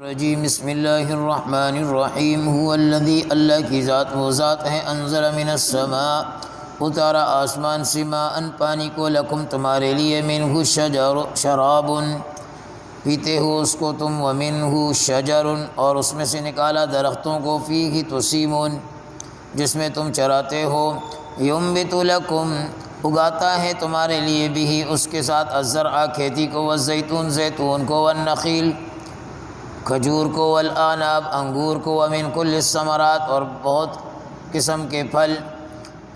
رجیم بسم اللہ الرحمن الرحیم هو الذی اللہ کی ذات وہ ذات ہے انزل من السماء اتارا آسمان سے ماء پانی کو لکم تمہارے لیے منہ شجر شراب پیتے ہو اس کو تم ومنہ شجر اور اس میں سے نکالا درختوں کو فیہ تسیمون جس میں تم چراتے ہو ینبت لکم اگاتا ہے تمہارے لیے بھی اس کے ساتھ الزرع کھیتی کو والزیتون زیتون کو والنخیل کھجور کو والآناب انگور کو ومن کل الثمرات اور بہت قسم کے پھل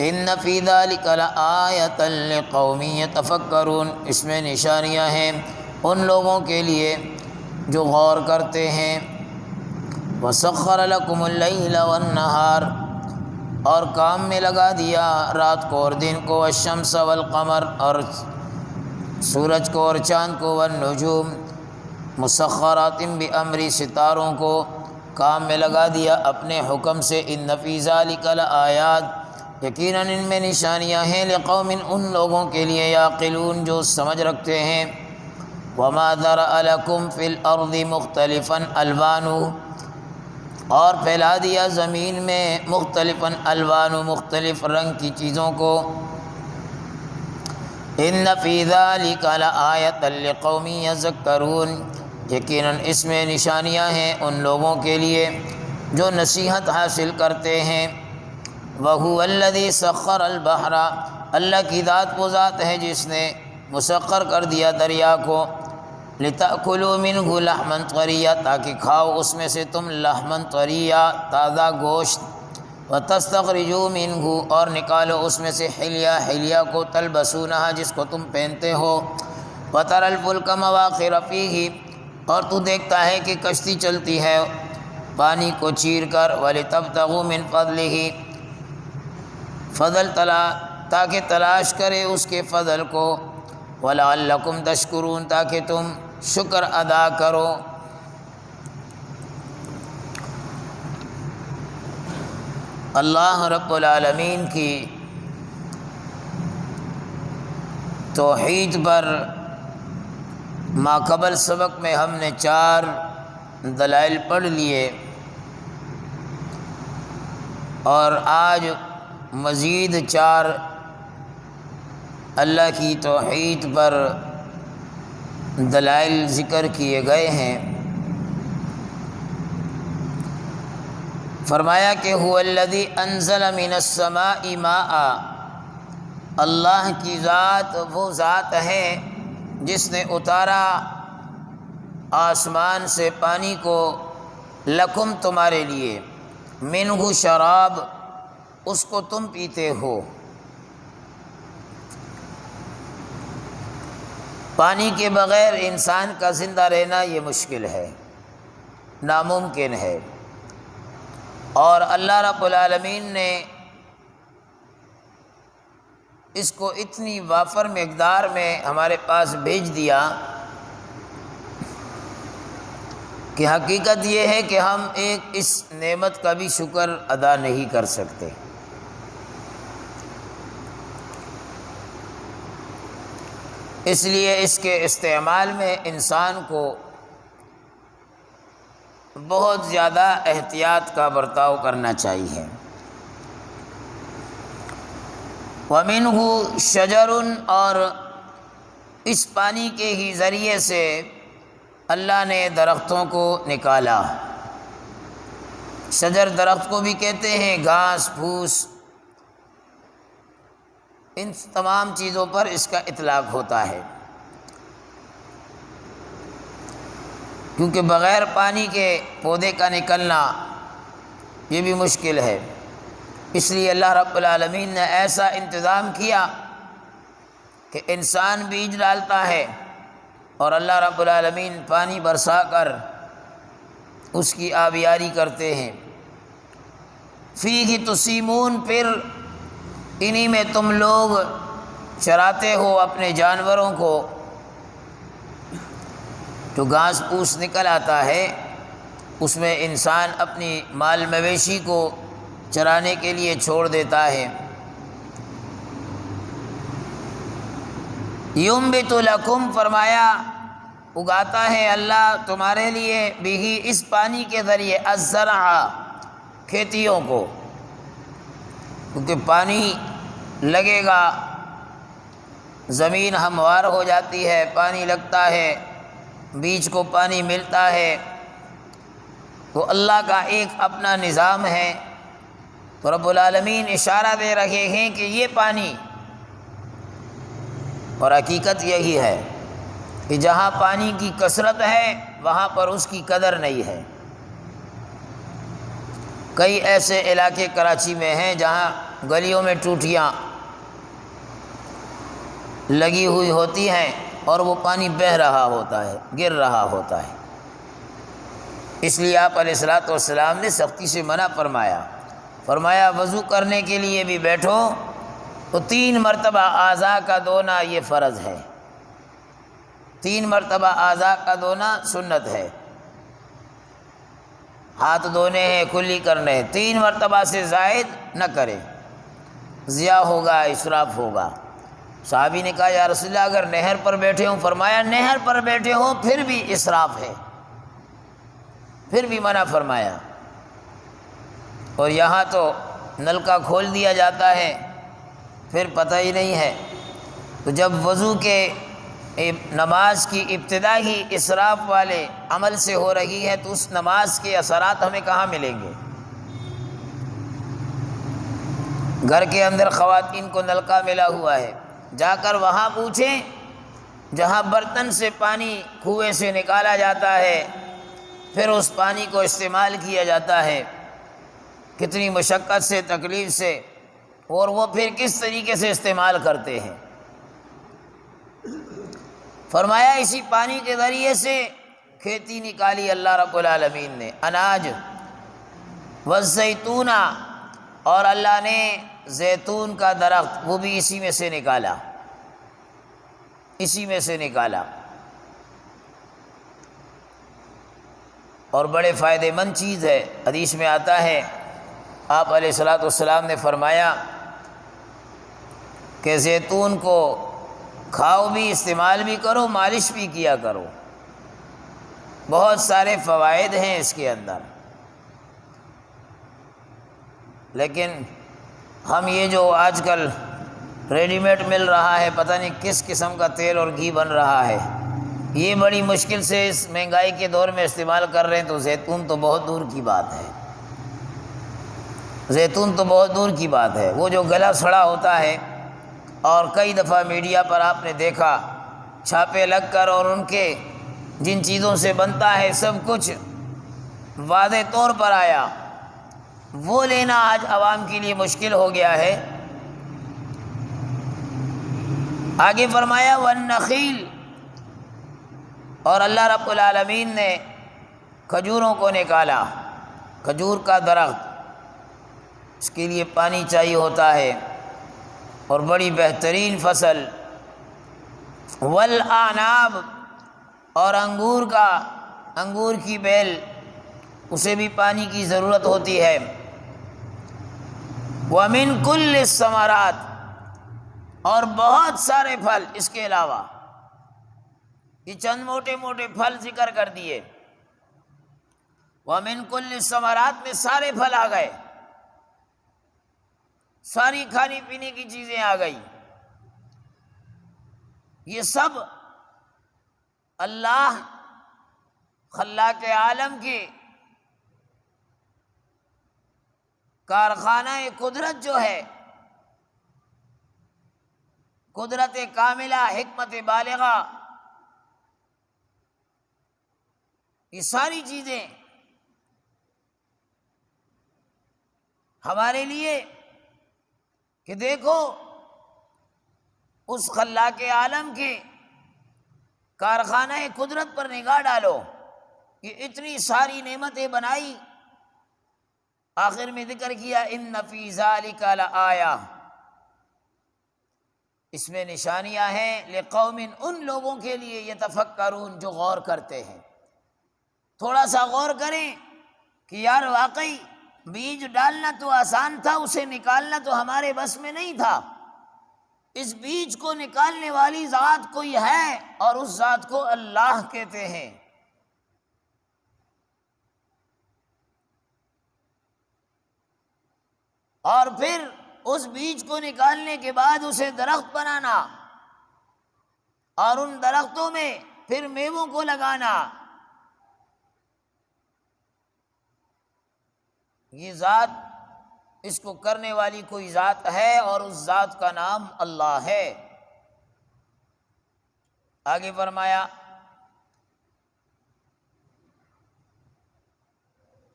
ان فی ذلک لآیۃ لقوم یتفکرون اس میں نشانیاں ہیں ان لوگوں کے لیے جو غور کرتے ہیں وسخر لکم اللیل والنہار اور کام میں لگا دیا رات کو اور دن کو والشمس والقمر اور سورج کو اور چاند کو والنجوم مسخرات بامری ستاروں کو کام میں لگا دیا اپنے حکم سے ان فی ذلک لآیات یقیناً ان میں نشانیاں ہیں لقوم ان لوگوں کے لیے یعقلون جو سمجھ رکھتے ہیں وما ذرأ لکم فی الارض مختلفا الوانہ اور پھیلا دیا زمین میں مختلفا الوان مختلف رنگ کی چیزوں کو ان فی ذلک لآیۃ لقوم یذکرون یقیناً اس میں نشانیاں ہیں ان لوگوں کے لیے جو نصیحت حاصل کرتے ہیں وَهُوَ الَّذِي سَخَّرَ الْبَحْرَ اللہ کی ذات وہ ذات ہے جس نے مسخر کر دیا دریا کو لِتَأْكُلُوا مِنْهُ لَحْمًا طَرِيًّا تاکہ کھاؤ اس میں سے تم لحمًا طَرِيًّا تازہ گوشت وَتَسْتَخْرِجُوا مِنْهُ اور نکالو اس میں سے حلیہ کو تلبسونہا جس کو تم پہنتے ہو وَتَرَى الْفُلْكَ مَوَاخِرَ فِيهِ اور تو دیکھتا ہے کہ کشتی چلتی ہے پانی کو چیر کر وَلِتَبْتَغُوا مِنْ فَضْلِهِ فضل تاکہ تلاش کرے اس کے فضل کو وَلَعَلَّكُمْ تَشْكُرُونَ تاکہ تم شکر ادا کرو اللہ رب العالمین کی توحید پر ماقبل سبق میں ہم نے 4 دلائل پڑھ لیے اور آج مزید 4 اللہ کی توحید پر دلائل ذکر کیے گئے ہیں فرمایا کہ هو الذی انزل من السماء ماء اللہ کی ذات وہ ذات ہے جس نے اتارا آسمان سے پانی کو لکم تمہارے لیے منہ شراب اس کو تم پیتے ہو پانی کے بغیر انسان کا زندہ رہنا یہ مشکل ہے ناممکن ہے اور اللہ رب العالمین نے اس کو اتنی وافر مقدار میں ہمارے پاس بھیج دیا کہ حقیقت یہ ہے کہ ہم اس نعمت کا بھی شکر ادا نہیں کر سکتے اس لیے اس کے استعمال میں انسان کو بہت زیادہ احتیاط کا برتاؤ کرنا چاہیے وَمِنْهُ شَجَرٌ اور اس پانی کے ہی ذریعے سے اللہ نے درختوں کو نکالا شجر درخت کو بھی کہتے ہیں گھاس پھوس ان تمام چیزوں پر اس کا اطلاق ہوتا ہے کیونکہ بغیر پانی کے پودے کا نکلنا یہ بھی مشکل ہے اس لیے اللہ رب العالمین نے ایسا انتظام کیا کہ انسان بیج ڈالتا ہے اور اللہ رب العالمین پانی برسا کر اس کی آبیاری کرتے ہیں فیہ تسیمون پھر انہی میں تم لوگ چراتے ہو اپنے جانوروں کو جو گھاس پھوس نکل آتا ہے اس میں انسان اپنی مال مویشی کو چرانے کے لیے چھوڑ دیتا ہے ینبت لکم فرمایا اگاتا ہے اللہ تمہارے لیے بھی اس پانی کے ذریعے الزرع کھیتیوں کو، کیونکہ پانی لگے گا زمین ہموار ہو جاتی ہے، پانی لگتا ہے، بیج کو پانی ملتا ہے، تو اللہ کا ایک اپنا نظام ہے۔ تو رب العالمین اشارہ دے رہے ہیں کہ یہ پانی، اور حقیقت یہی ہے کہ جہاں پانی کی کثرت ہے وہاں پر اس کی قدر نہیں ہے۔ کئی ایسے علاقے کراچی میں ہیں جہاں گلیوں میں ٹوٹیاں لگی ہوئی ہوتی ہیں اور وہ پانی بہہ رہا ہوتا ہے، گر رہا ہوتا ہے۔ اس لیے آپ علیہ الصلوۃ والسلام نے سختی سے منع فرمایا وضو کرنے کے لیے بھی بیٹھو تو 3 مرتبہ اعضاء کا دھونا یہ فرض ہے، 3 مرتبہ اعضاء کا دھونا سنت ہے۔ ہاتھ دھونے ہیں، کلی کرنے ہیں، 3 مرتبہ سے زائد نہ کرے، ضیاء ہوگا، اسراف ہوگا۔ صحابی نے کہا یا رسول اللہ اگر نہر پر بیٹھے ہوں، فرمایا نہر پر بیٹھے ہوں پھر بھی اسراف ہے، پھر بھی منع فرمایا۔ اور یہاں تو نل کا کھول دیا جاتا ہے، پھر پتہ ہی نہیں ہے۔ تو جب وضو کے نماز کی ابتدا ہی اسراف والے عمل سے ہو رہی ہے تو اس نماز کے اثرات ہمیں کہاں ملیں گے؟ گھر کے اندر خواتین کو نل کا ملا ہوا ہے، جا کر وہاں پوچھیں جہاں برتن سے پانی کنویں سے نکالا جاتا ہے پھر اس پانی کو استعمال کیا جاتا ہے، کتنی مشقت سے، تکلیف سے، اور وہ پھر کس طریقے سے استعمال کرتے ہیں۔ فرمایا اسی پانی کے ذریعے سے کھیتی نکالی اللہ رب العالمین نے، اناج والزیتون، اور اللہ نے زیتون کا درخت وہ بھی اسی میں سے نکالا، اسی میں سے نکالا، اور بڑے فائدہ مند چیز ہے۔ حدیث میں آتا ہے آپ علیہ الصلوۃ والسلام نے فرمایا کہ زیتون کو کھاؤ بھی، استعمال بھی کرو، مالش بھی کیا کرو، بہت سارے فوائد ہیں اس کے اندر۔ لیکن ہم یہ جو آج کل ریڈی میڈ مل رہا ہے، پتہ نہیں کس قسم کا تیل اور گھی بن رہا ہے، یہ بڑی مشکل سے اس مہنگائی کے دور میں استعمال کر رہے ہیں، تو زیتون تو بہت دور کی بات ہے، زیتون تو بہت دور کی بات ہے۔ وہ جو گلا سڑا ہوتا ہے، اور کئی دفعہ میڈیا پر آپ نے دیکھا چھاپے لگ کر، اور ان کے جن چیزوں سے بنتا ہے سب کچھ واضح طور پر آیا، وہ لینا آج عوام کے لیے مشکل ہو گیا ہے۔ آگے فرمایا والنخیل، اور اللہ رب العالمین نے کھجوروں کو نکالا، کھجور کا درخت، اس کے لیے پانی چاہیے ہوتا ہے، اور بڑی بہترین فصل، والاعناب، اور انگور کی بیل، اسے بھی پانی کی ضرورت ہوتی ہے، ومن کل الثمرات، اور بہت سارے پھل اس کے علاوہ، یہ چند موٹے موٹے پھل ذکر کر دیے، ومن کل الثمرات میں سارے پھل آ گئے، ساری کھانے پینے کی چیزیں آ گئی، یہ سب اللہ خلاق عالم کے کارخانہ قدرت جو ہے، قدرت کاملہ، حکمت بالغہ، یہ ساری چیزیں ہمارے لیے کہ دیکھو اس خلاق عالم کے کارخانہ قدرت پر نگاہ ڈالو، یہ اتنی ساری نعمتیں بنائی، آخر میں ذکر کیا ان فی ذلک لآیہ، اس میں نشانیاں ہیں لقوم، ان لوگوں کے لیے یتفکرون جو غور کرتے ہیں، تھوڑا سا غور کریں کہ یار واقعی بیج ڈالنا تو آسان تھا، اسے نکالنا تو ہمارے بس میں نہیں تھا، اس بیج کو نکالنے والی ذات کوئی ہے اور اس ذات کو اللہ کہتے ہیں۔ اور پھر اس بیج کو نکالنے کے بعد اسے درخت بنانا اور ان درختوں میں پھر میووں کو لگانا، یہ ذات، اس کو کرنے والی کوئی ذات ہے اور اس ذات کا نام اللہ ہے۔ آگے فرمایا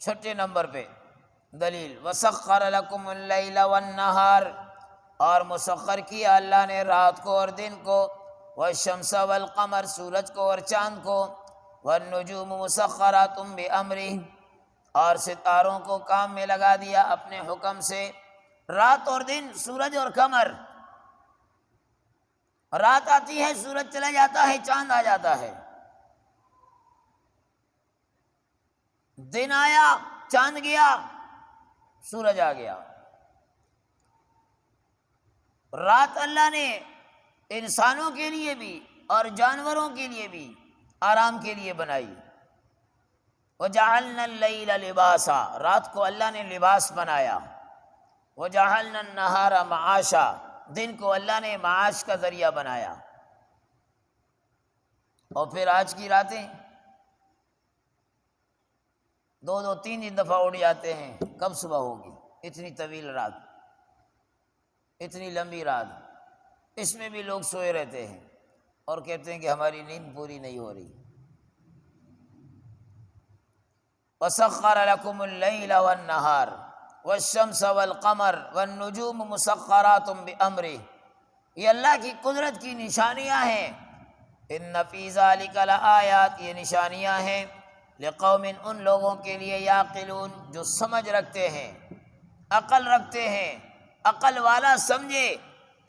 چھٹے نمبر پہ دلیل، وَسَخَّرَ لَكُمُ اللَّيْلَ وَالنَّهَارَ، اور مسخر کیا اللہ نے رات کو اور دن کو، وَالشَّمْسَ وَالْقَمَرَ، سورج کو اور چاند کو، وَالنُّجُومُ مُسَخَّرَاتٌ بِأَمْرِهِ، اور ستاروں کو کام میں لگا دیا اپنے حکم سے۔ رات اور دن، سورج اور قمر، رات آتی ہے سورج چلا جاتا ہے، چاند آ جاتا ہے، دن آیا چاند گیا سورج آ گیا۔ رات اللہ نے انسانوں کے لیے بھی اور جانوروں کے لیے بھی آرام کے لیے بنائی۔ وَجَعَلْنَا اللَّيْلَ لِبَاسًا، رات کو اللہ نے لباس بنایا۔ وَجَعَلْنَا النَّهَارَ مَعَاشًا، دن کو اللہ نے معاش کا ذریعہ بنایا۔ اور پھر آج کی راتیں دو دو تین تین دفعہ اڑ جاتے ہیں، کب صبح ہوگی؟ اتنی طویل رات، اتنی لمبی رات، اس میں بھی لوگ سوئے رہتے ہیں اور کہتے ہیں کہ ہماری نیند پوری نہیں ہو رہی۔ وَسَخَّرَ لَكُمُ اللَّيْلَ وَالنَّهَارَ وَالشَّمْسَ وَالْقَمَرَ وَالنُّجُومُ مُسَخَّرَاتٌ بِأَمْرِهِ، یہ اللہ کی قدرت کی نشانیاں ہیں۔ إِنَّ فِي ذَلِكَ لَآيَاتٍ، یہ نشانیاں ہیں لِقَوْمٍ، ان لوگوں کے لیے، یعقلون، جو سمجھ رکھتے ہیں، عقل رکھتے ہیں۔ عقل والا سمجھے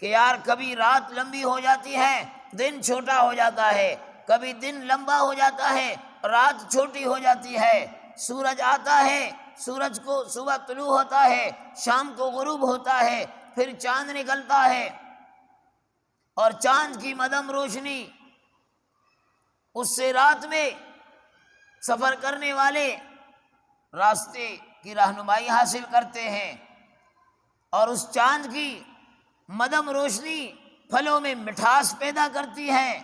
کہ یار کبھی رات لمبی ہو جاتی ہے، دن چھوٹا ہو جاتا ہے، کبھی دن لمبا ہو جاتا ہے، رات چھوٹی ہو جاتی ہے، سورج آتا ہے، سورج کو صبح طلوع ہوتا ہے، شام کو غروب ہوتا ہے، پھر چاند نکلتا ہے، اور چاند کی مدھم روشنی اس سے رات میں سفر کرنے والے راستے کی رہنمائی حاصل کرتے ہیں، اور اس چاند کی مدھم روشنی پھلوں میں مٹھاس پیدا کرتی ہے۔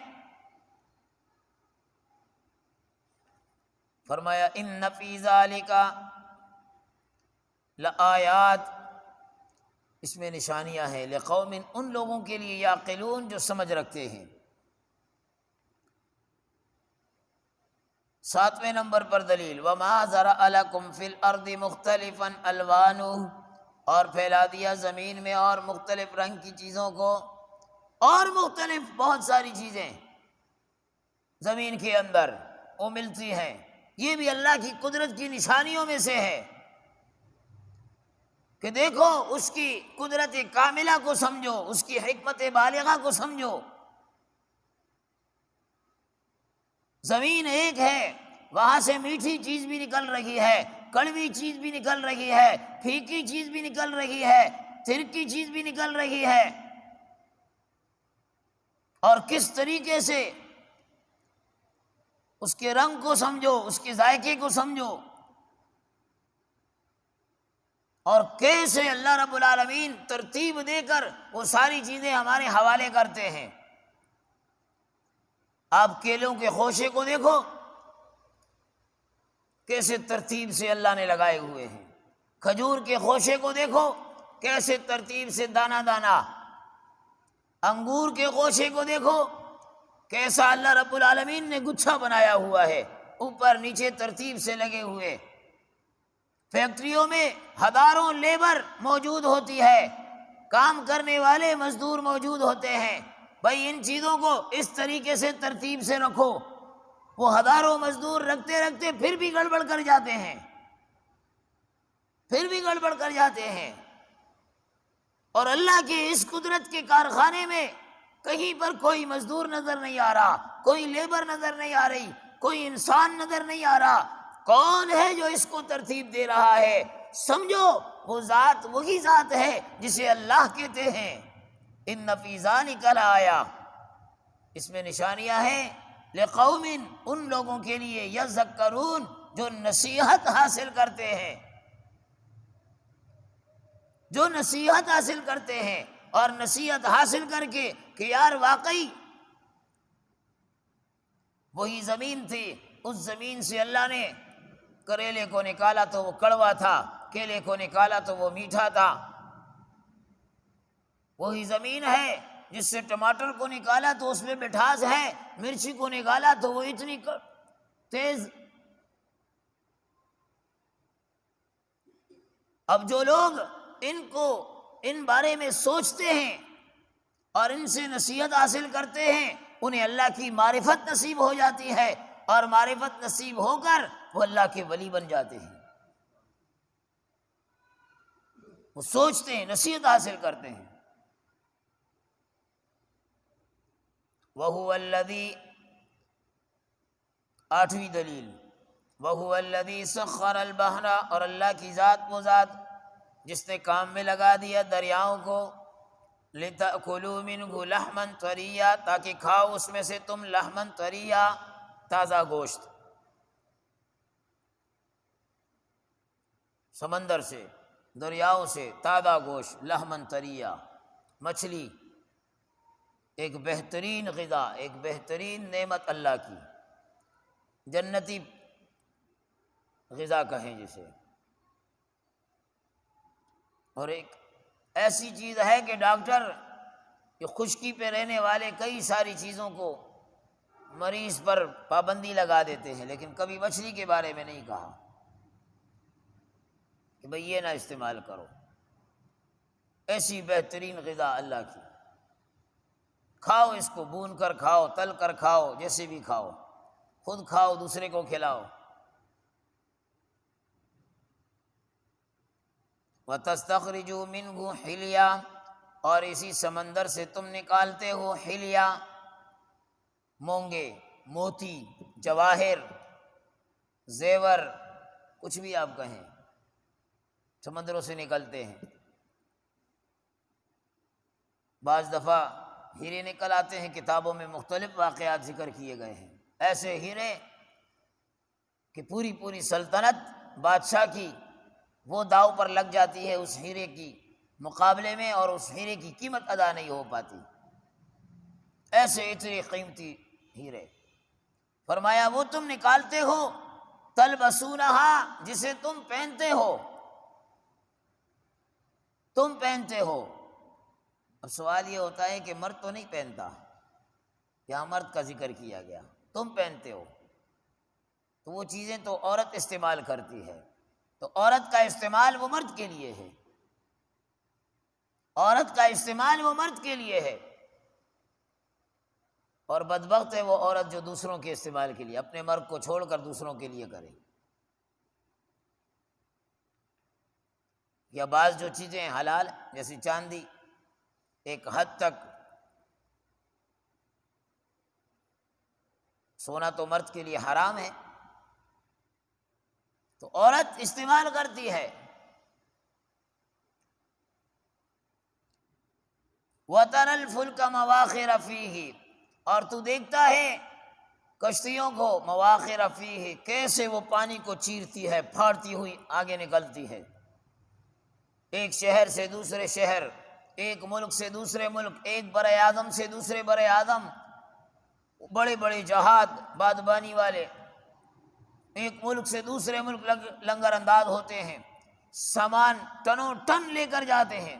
فرمایا ان فی ذالک لآیات، اس میں نشانیاں ہیں، لقوم، ان لوگوں کے لیے، یعقلون، جو سمجھ رکھتے ہیں۔ 7ویں نمبر پر دلیل، وما ذرأ لکم فی الارض مختلفا الوانہ، اور پھیلا دیا زمین میں اور مختلف رنگ کی چیزوں کو، اور مختلف بہت ساری چیزیں زمین کے اندر وہ ملتی ہیں، یہ بھی اللہ کی قدرت کی نشانیوں میں سے ہے کہ دیکھو اس کی قدرت کاملہ کو سمجھو، اس کی حکمت بالغہ کو سمجھو۔ زمین ایک ہے، وہاں سے میٹھی چیز بھی نکل رہی ہے، کڑوی چیز بھی نکل رہی ہے، پھیکی چیز بھی نکل رہی ہے، ترکی چیز بھی نکل رہی ہے، اور کس طریقے سے اس کے رنگ کو سمجھو، اس کے ذائقے کو سمجھو، اور کیسے اللہ رب العالمین ترتیب دے کر وہ ساری چیزیں ہمارے حوالے کرتے ہیں۔ آپ کیلوں کے خوشے کو دیکھو، کیسے ترتیب سے اللہ نے لگائے ہوئے ہیں، کھجور کے خوشے کو دیکھو کیسے ترتیب سے دانہ دانہ، انگور کے خوشے کو دیکھو کیسا اللہ رب العالمین نے گچھا بنایا ہوا ہے، اوپر نیچے ترتیب سے لگے ہوئے۔ فیکٹریوں میں ہزاروں لیبر موجود ہوتی ہے، کام کرنے والے مزدور موجود ہوتے ہیں، بھائی ان چیزوں کو اس طریقے سے ترتیب سے رکھو، وہ ہزاروں مزدور رکھتے رکھتے پھر بھی گڑبڑ کر جاتے ہیں، پھر بھی گڑبڑ کر جاتے ہیں۔ اور اللہ کے اس قدرت کے کارخانے میں کہیں پر کوئی مزدور نظر نہیں آ رہا، کوئی لیبر نظر نہیں آ رہی، کوئی انسان نظر نہیں آ رہا، کون ہے جو اس کو ترتیب دے رہا ہے؟ سمجھو وہ ذات وہی ذات ہے جسے اللہ کہتے ہیں۔ ان فی ذالک لآیہ، اس میں نشانیاں ہیں لقوم، ان لوگوں کے لیے یذکرون جو نصیحت حاصل کرتے ہیں، جو نصیحت حاصل کرتے ہیں، اور نصیحت حاصل کر کے کہ یار واقعی وہی زمین تھی، اس زمین سے اللہ نے کریلے کو نکالا تو وہ کڑوا تھا، کیلے کو نکالا تو وہ میٹھا تھا، وہی زمین ہے جس سے ٹماٹر کو نکالا تو اس میں مٹھاس ہے، مرچی کو نکالا تو وہ اتنی تیز۔ اب جو لوگ ان بارے میں سوچتے ہیں اور ان سے نصیحت حاصل کرتے ہیں، انہیں اللہ کی معرفت نصیب ہو جاتی ہے، اور معرفت نصیب ہو کر وہ اللہ کے ولی بن جاتے ہیں۔ وہ سوچتے ہیں، نصیحت حاصل کرتے ہیں۔ وَهُوَ الَّذِي، 8ویں دلیل، وَهُوَ الَّذِي سَخَّرَ الْبَحْرَ، اور اللہ کی ذات وہ ذات جس نے کام میں لگا دیا دریاؤں کو، لِتَأْكُلُوا مِنْهُ لَحْمًا طَرِيًّا، تاکہ کھاؤ اس میں سے تم لحمن طریٰ، تازہ گوشت، سمندر سے، دریاؤں سے تازہ گوشت، لحمن طریٰ، مچھلی، ایک بہترین غذا، ایک بہترین نعمت اللہ کی، جنتی غذا کہیں جسے، اور ایک ایسی چیز ہے کہ ڈاکٹر کہ خشکی پہ رہنے والے کئی ساری چیزوں کو مریض پر پابندی لگا دیتے ہیں، لیکن کبھی مچھلی کے بارے میں نہیں کہا کہ بھئی یہ نہ استعمال کرو۔ ایسی بہترین غذا اللہ کی، کھاؤ اس کو، بھون کر کھاؤ، تل کر کھاؤ، جیسے بھی کھاؤ، خود کھاؤ، دوسرے کو کھلاؤ۔ وَتَسْتَخْرِجُوا مِنْهُ حِلْيًا، اور اسی سمندر سے تم نکالتے ہو حلیہ، مونگے، موتی، جواہر، زیور، کچھ بھی آپ کہیں، سمندروں سے نکلتے ہیں۔ بعض دفعہ ہیرے نکل آتے ہیں، کتابوں میں مختلف واقعات ذکر کیے گئے ہیں، ایسے ہیرے کہ پوری پوری سلطنت بادشاہ کی وہ داؤ پر لگ جاتی ہے اس ہیرے کی مقابلے میں، اور اس ہیرے کی قیمت ادا نہیں ہو پاتی، ایسے اتنے قیمتی ہیرے۔ فرمایا وہ تم نکالتے ہو، تلبسونہا، جسے تم پہنتے ہو، تم پہنتے ہو۔ اب سوال یہ ہوتا ہے کہ مرد تو نہیں پہنتا، یہاں مرد کا ذکر کیا گیا، تم پہنتے ہو، تو وہ چیزیں تو عورت استعمال کرتی ہے، تو عورت کا استعمال وہ مرد کے لیے ہے، عورت کا استعمال وہ مرد کے لیے ہے، اور بدبخت ہے وہ عورت جو دوسروں کے استعمال کے لیے اپنے مرد کو چھوڑ کر دوسروں کے لیے کرے۔ یا بعض جو چیزیں حلال جیسے چاندی ایک حد تک، سونا تو مرد کے لیے حرام ہے، تو عورت استعمال کرتی ہے۔ وَتَرَى الْفُلْكَ مَوَاخِرَ فِيهِ، اور تو دیکھتا ہے کشتیوں کو، مواخر فیہ، کیسے وہ پانی کو چیرتی ہے، پھاڑتی ہوئی آگے نکلتی ہے، ایک شہر سے دوسرے شہر، ایک ملک سے دوسرے ملک، ایک بر اعظم سے دوسرے بر اعظم، بڑے بڑے جہاد بادبانی والے ایک ملک سے دوسرے ملک لنگر انداز ہوتے ہیں، سامان ٹنوں ٹن لے کر جاتے ہیں۔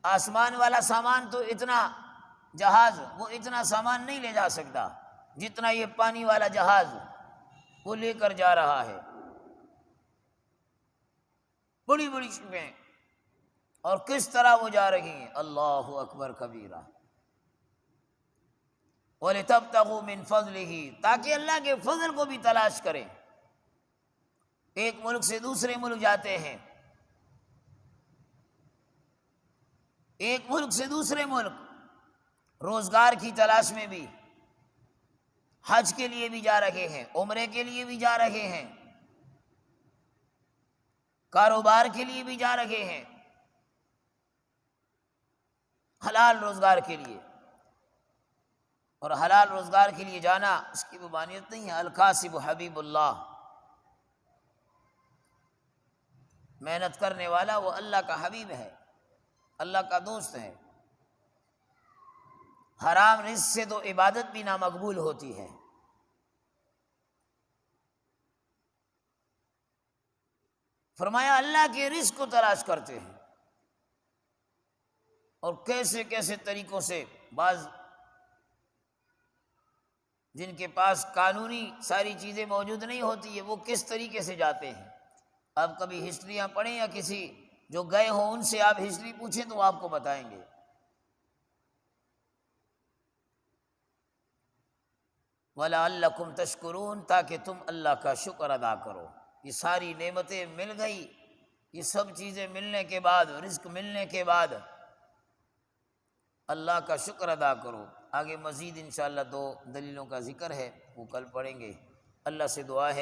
آسمان والا سامان تو اتنا جہاز وہ اتنا سامان نہیں لے جا سکتا جتنا یہ پانی والا جہاز وہ لے کر جا رہا ہے، بڑی بڑی شپیں، اور کس طرح وہ جا رہی ہیں، اللہ اکبر کبیرہ۔ وَلِتَبْتَغُوا مِنْ فَضْلِهِ، تاکہ اللہ کے فضل کو بھی تلاش کریں۔ ایک ملک سے دوسرے ملک جاتے ہیں، ایک ملک سے دوسرے ملک، روزگار کی تلاش میں بھی، حج کے لیے بھی جا رہے ہیں، عمرے کے لیے بھی جا رہے ہیں، کاروبار کے لیے بھی جا رہے ہیں، حلال روزگار کے لیے، اور حلال روزگار کے لیے جانا اس کی ممانعت نہیں ہے۔ الکاسب حبیب اللہ، محنت کرنے والا وہ اللہ کا حبیب ہے، اللہ کا دوست ہے۔ حرام رزق سے تو عبادت بھی نامقبول ہوتی ہے۔ فرمایا اللہ کے رزق کو تلاش کرتے ہیں، اور کیسے کیسے طریقوں سے، بعض جن کے پاس قانونی ساری چیزیں موجود نہیں ہوتی ہے وہ کس طریقے سے جاتے ہیں۔ آپ کبھی ہسٹریاں پڑھیں یا کسی جو گئے ہوں ان سے آپ ہسٹری پوچھیں تو وہ آپ کو بتائیں گے۔ وَلَعَلَّكُمْ تَشْكُرُونَ، تاکہ تم اللہ کا شکر ادا کرو۔ یہ ساری نعمتیں مل گئی، یہ سب چیزیں ملنے کے بعد، رزق ملنے کے بعد اللہ کا شکر ادا کرو۔ آگے مزید انشاءاللہ 2 دلیلوں کا ذکر ہے، وہ کل پڑھیں گے۔ اللہ سے دعا ہے